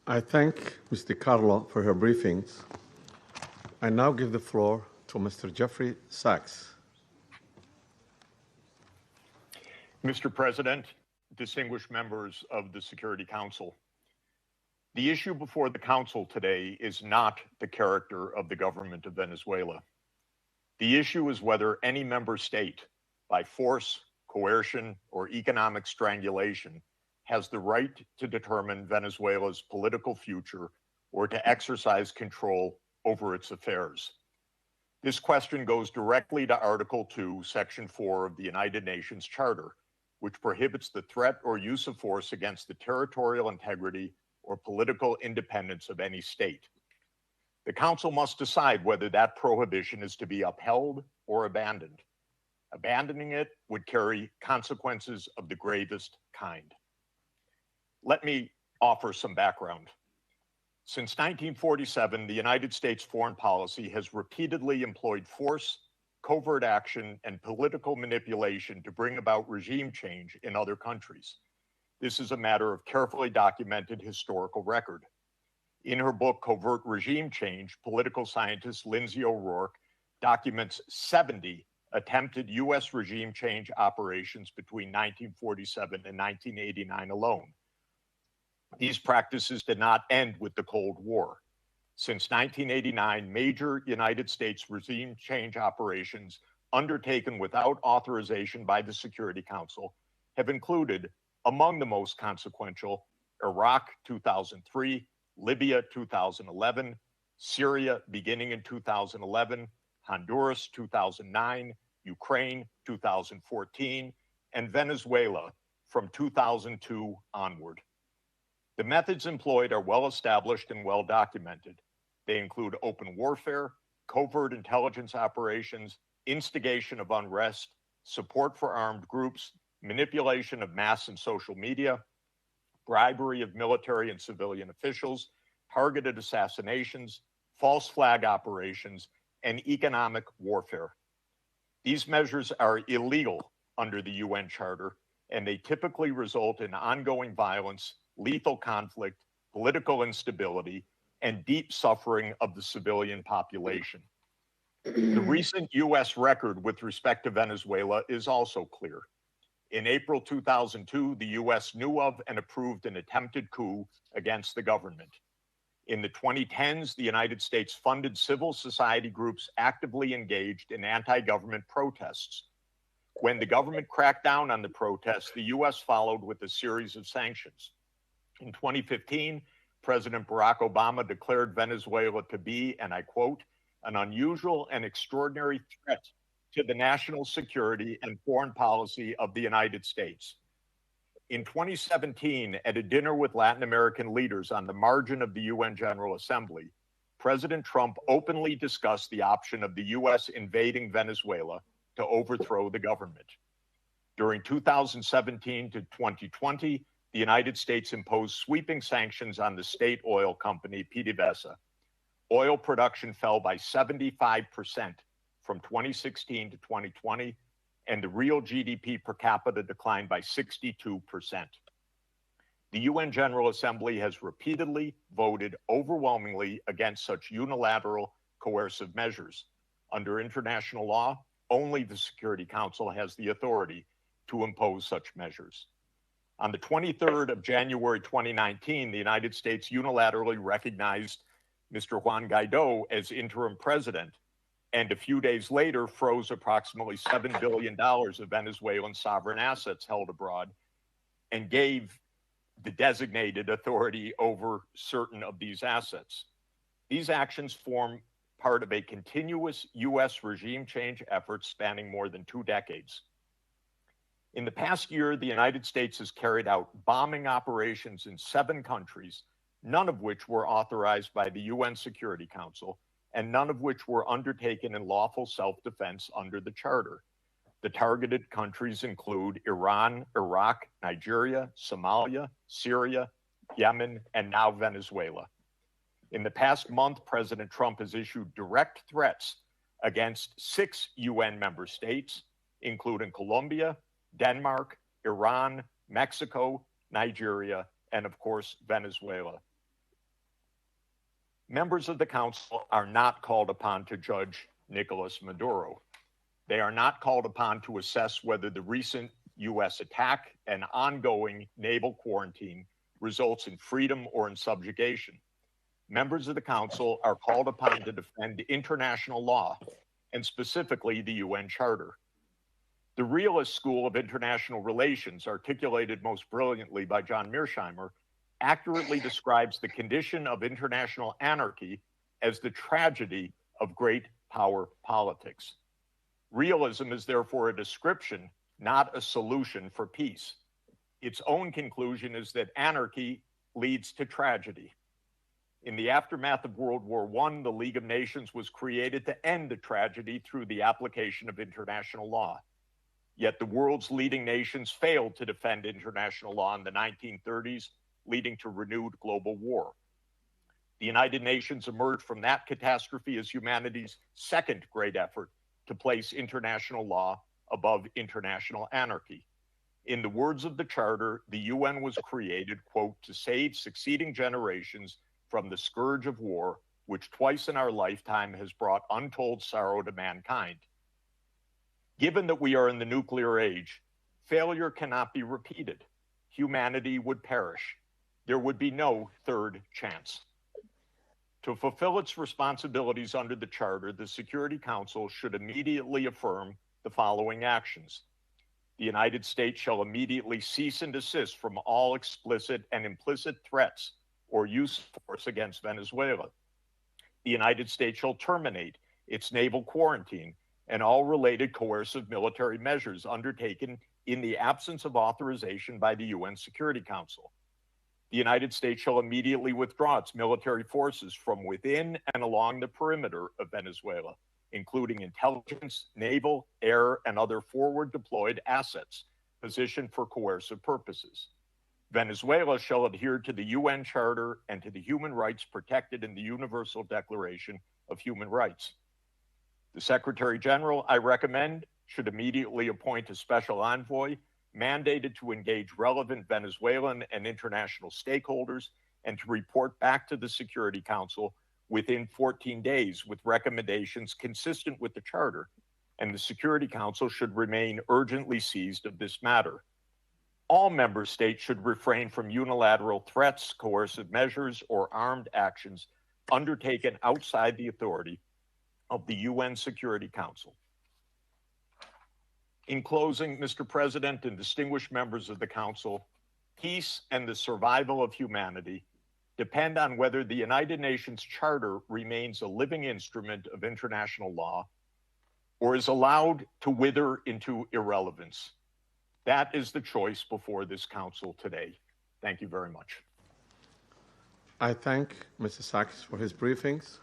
I thank Ms. DiCarlo for her briefings. I now give the floor to Mr. Jeffrey Sachs. Mr. President, distinguished members of the Security Council, the issue before the Council today is not the character of the government of Venezuela. The issue is whether any member state, by force, coercion, or economic strangulation, has the right to determine Venezuela's political future or to exercise control over its affairs. This question goes directly to Article 2, Section 4 of the United Nations Charter, which prohibits the threat or use of force against the territorial integrity or political independence of any state. The Council must decide whether that prohibition is to be upheld or abandoned. Abandoning it would carry consequences of the gravest kind. Let me offer some background. Since 1947, the United States foreign policy has repeatedly employed force, covert action, and political manipulation to bring about regime change in other countries. This is a matter of carefully documented historical record. In her book, Covert Regime Change, political scientist Lindsay O'Rourke documents 70 attempted U.S. regime change operations between 1947 and 1989 alone. These practices did not end with the Cold War. Since 1989, major United States regime change operations undertaken without authorization by the Security Council have included, among the most consequential, Iraq 2003, Libya 2011, Syria beginning in 2011, Honduras 2009, Ukraine 2014, and Venezuela from 2002 onward. The methods employed are well established and well documented. They include open warfare, covert intelligence operations, instigation of unrest, support for armed groups, manipulation of mass and social media, bribery of military and civilian officials, targeted assassinations, false flag operations, and economic warfare. These measures are illegal under the UN Charter, and they typically result in ongoing violence, lethal conflict, political instability, and deep suffering of the civilian population. The recent U.S. record with respect to Venezuela is also clear. In April 2002, the U.S. knew of and approved an attempted coup against the government. In the 2010s, the United States funded civil society groups actively engaged in anti-government protests. When the government cracked down on the protests, the U.S. followed with a series of sanctions. In 2015, President Barack Obama declared Venezuela to be, and I quote, an unusual and extraordinary threat to the national security and foreign policy of the United States. In 2017, at a dinner with Latin American leaders on the margin of the UN General Assembly, President Trump openly discussed the option of the U.S. invading Venezuela to overthrow the government. During 2017 to 2020, the United States imposed sweeping sanctions on the state oil company PDVSA. Oil production fell by 75% from 2016 to 2020, and the real GDP per capita declined by 62%. The UN General Assembly has repeatedly voted overwhelmingly against such unilateral coercive measures. Under international law, only the Security Council has the authority to impose such measures. On the 23rd of January 2019, the United States unilaterally recognized Mr. Juan Guaido as interim president, and a few days later froze approximately $7 billion of Venezuelan sovereign assets held abroad and gave the designated authority over certain of these assets. These actions form part of a continuous U.S. regime change effort spanning more than 2 decades. In the past year, the United States has carried out bombing operations in 7 countries, none of which were authorized by the UN Security Council, and none of which were undertaken in lawful self-defense under the Charter. The targeted countries include Iran, Iraq, Nigeria, Somalia, Syria, Yemen, and now Venezuela. In the past month, President Trump has issued direct threats against 6 UN member states, including Colombia, Denmark, Iran, Mexico, Nigeria, and of course, Venezuela. Members of the Council are not called upon to judge Nicolas Maduro. They are not called upon to assess whether the recent U.S. attack and ongoing naval quarantine results in freedom or in subjugation. Members of the Council are called upon to defend international law, and specifically the UN Charter. The realist school of international relations, articulated most brilliantly by John Mearsheimer, accurately describes the condition of international anarchy as the tragedy of great power politics. Realism is therefore a description, not a solution for peace. Its own conclusion is that anarchy leads to tragedy. In the aftermath of World War I, the League of Nations was created to end the tragedy through the application of international law. Yet the world's leading nations failed to defend international law in the 1930s, leading to renewed global war. The United Nations emerged from that catastrophe as humanity's second great effort to place international law above international anarchy. In the words of the Charter, the UN was created, quote, to save succeeding generations from the scourge of war, which twice in our lifetime has brought untold sorrow to mankind. Given that we are in the nuclear age, failure cannot be repeated. Humanity would perish. There would be no third chance. To fulfill its responsibilities under the Charter, the Security Council should immediately affirm the following actions. The United States shall immediately cease and desist from all explicit and implicit threats or use of force against Venezuela. The United States shall terminate its naval quarantine and all related coercive military measures undertaken in the absence of authorization by the UN Security Council. The United States shall immediately withdraw its military forces from within and along the perimeter of Venezuela, including intelligence, naval, air, and other forward deployed assets positioned for coercive purposes. Venezuela shall adhere to the UN Charter and to the human rights protected in the Universal Declaration of Human Rights. The Secretary General, I recommend, should immediately appoint a special envoy mandated to engage relevant Venezuelan and international stakeholders and to report back to the Security Council within 14 days with recommendations consistent with the Charter, and the Security Council should remain urgently seized of this matter. All member states should refrain from unilateral threats, coercive measures, or armed actions undertaken outside the authority of the UN Security Council. In closing, Mr. President and distinguished members of the Council, peace and the survival of humanity depend on whether the United Nations Charter remains a living instrument of international law or is allowed to wither into irrelevance. That is the choice before this Council today. Thank you very much. I thank Mr. Sachs for his briefings.